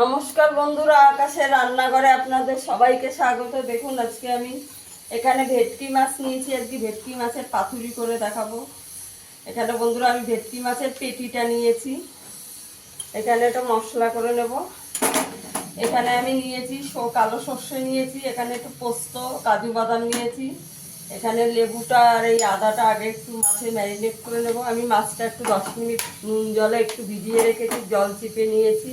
নমস্কার বন্ধুরা, আকাশের রান্নাঘরে আপনাদের সবাইকে স্বাগত। দেখুন আজকে আমি এখানে ভেটকি মাছ নিয়েছি, আজকে ভেটকি মাছের পাতুরি করে দেখাবো। এখানে বন্ধুরা আমি ভেটকি মাছের পেটিটা নিয়েছি, এখানে একটা মশলা করে নেব। এখানে আমি নিয়েছি কালো সর্ষে নিয়েছি, এখানে একটু পোস্ত, কাজু বাদাম নিয়েছি। এখানে লেবুটা আর এই আদাটা আগে একটু মাছে ম্যারিনেট করে নেব। আমি মাছটা একটু 10 মিনিট নুন জলে একটু ভিজিয়ে রেখেছি, জল চিপে নিয়েছি।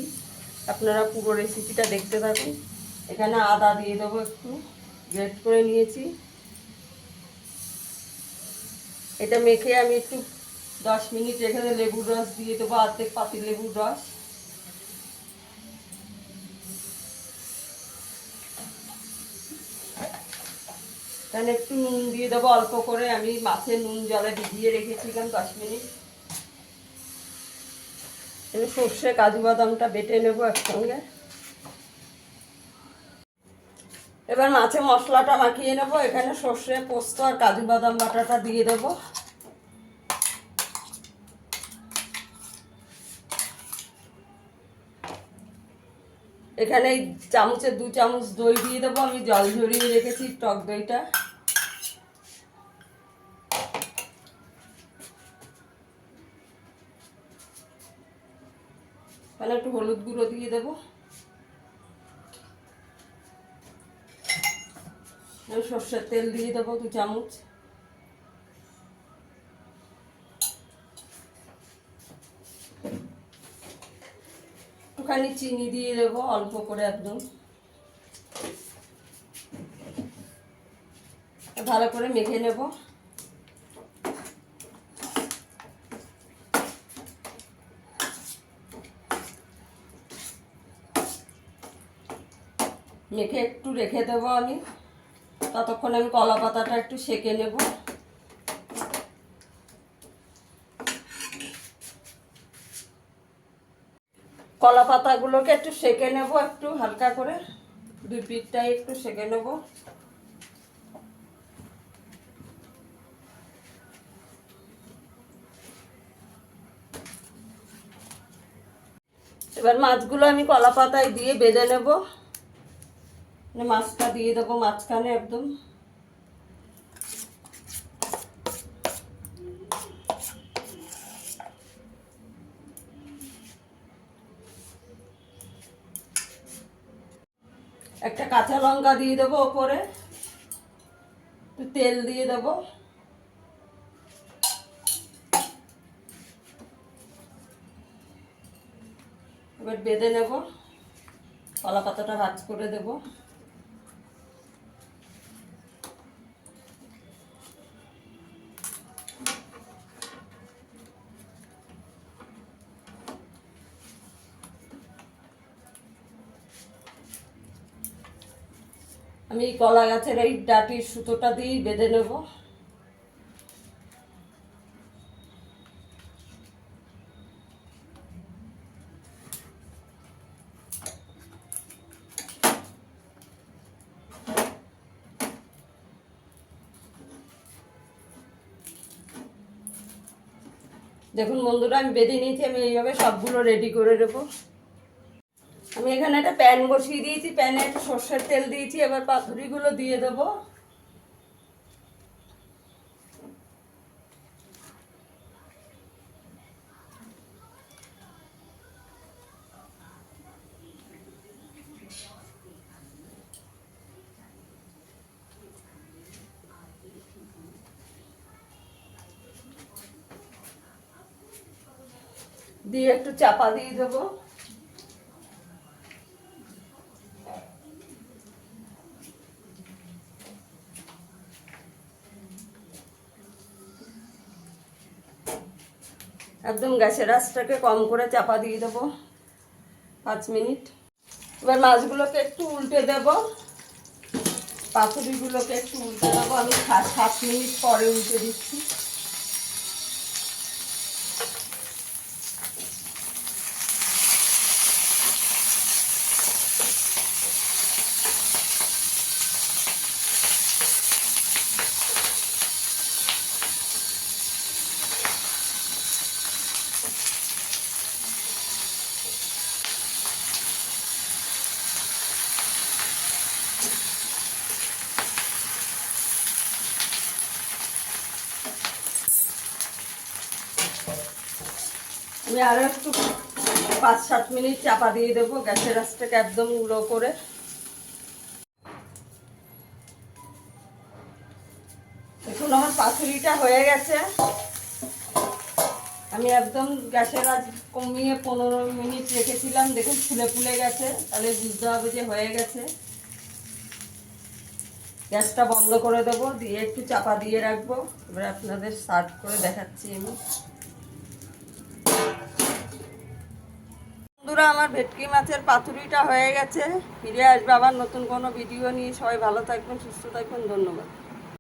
আপনারা পুরো রেসিপিটা দেখতে থাকুন। এখানে আদা দিয়ে দেবো, একটু গ্রেট করে নিয়েছি। এটা মেখে আমি একটু 10 মিনিট রেখে লেবুর রস দিয়ে দেবো, অর্ধেক পাতি লেবুর রস। এখানে একটু নুন দিয়ে দেবো অল্প করে, আমি মাছের নুন জলে ভিজিয়ে রেখেছিলাম 10 মিনিট। আমি সর্ষে কাজু বাদামটা বেটে নেবো একসঙ্গে। এবার মাছে মশলাটা মাখিয়ে নেবো। এখানে সর্ষে, পোস্ত আর কাজু বাদাম বাটাটা দিয়ে দেবো। এখানে চামচের 2 চামচ দই দিয়ে দেবো, আমি জল ঝরিয়ে রেখেছি টক দইটা। এখানে একটু হলুদ গুঁড়ো দিয়ে দেবো। সর্ষের তেল দিয়ে দেবো 2 চামচ। একটুখানি চিনি দিয়ে দেবো অল্প করে একদম। ভালো করে মেখে নেব। মেখে একটু রেখে দেবো আমি, ততক্ষণ আমি কলা পাতাটা একটু সেঁকে নেব। কলা পাতাগুলোকে একটু সেঁকে নেব, একটু হালকা করে 2 পিঠটাই একটু সেঁকে নেব। এবার মাছগুলো আমি কলা পাতায় দিয়ে বেঁধে নেব। মাছটা দিয়ে দেবো মাঝখানে একদম। একটা কাঁচা লঙ্কা দিয়ে দেবো ওপরে, একটু তেল দিয়ে দেবো। এবার বেঁধে নেব, কলা পাতাটা ভাজ করে দেব। আমি কলা গাছের এই ডাটির সুতোটা দিয়েই বেঁধে নেব। দেখুন বন্ধুরা, আমি বেঁধে নিয়েছি। আমি এইভাবে সবগুলো রেডি করে নেব। আমি এখানে একটা প্যান বসিয়ে দিয়েছি, প্যানে একটু সর্ষের তেল দিয়েছি। এবার পাতুরিগুলো দিয়ে দেবো। দিয়ে একটু চাপা দিয়ে দেবো। একদম গ্যাসের আঁচটাকে কম করে চাপা দিয়ে দেবো 5 মিনিট। এবার মাছগুলোকে একটু উল্টে দেব, পাতুরিগুলোকে একটু উল্টে দেবো। আমি 7 মিনিট পরে উল্টে দিচ্ছি। আমি আরও একটু 5-7 মিনিট চাপা দিয়ে দেবো, গ্যাসের আঁচটাকে একদম লো করে। দেখুন আমার পাতুরিটা হয়ে গেছে। আমি একদম গ্যাসের আঁচ কমিয়ে 15 মিনিট রেখেছিলাম, দেখুন ফুলে ফুলে গেছে, তাহলে বুঝতে হবে যে হয়ে গেছে। গ্যাসটা বন্ধ করে দেবো, দিয়ে একটু চাপা দিয়ে রাখবো। এবার আপনাদের সার্ভ করে দেখাচ্ছি আমি। বন্ধুরা আমার ভেটকি মাছের পাতুরিটা হয়ে গেছে। ফিরে আসবে আবার নতুন কোনো ভিডিও নিয়ে। সবাই ভালো থাকবেন, সুস্থ থাকবেন, ধন্যবাদ।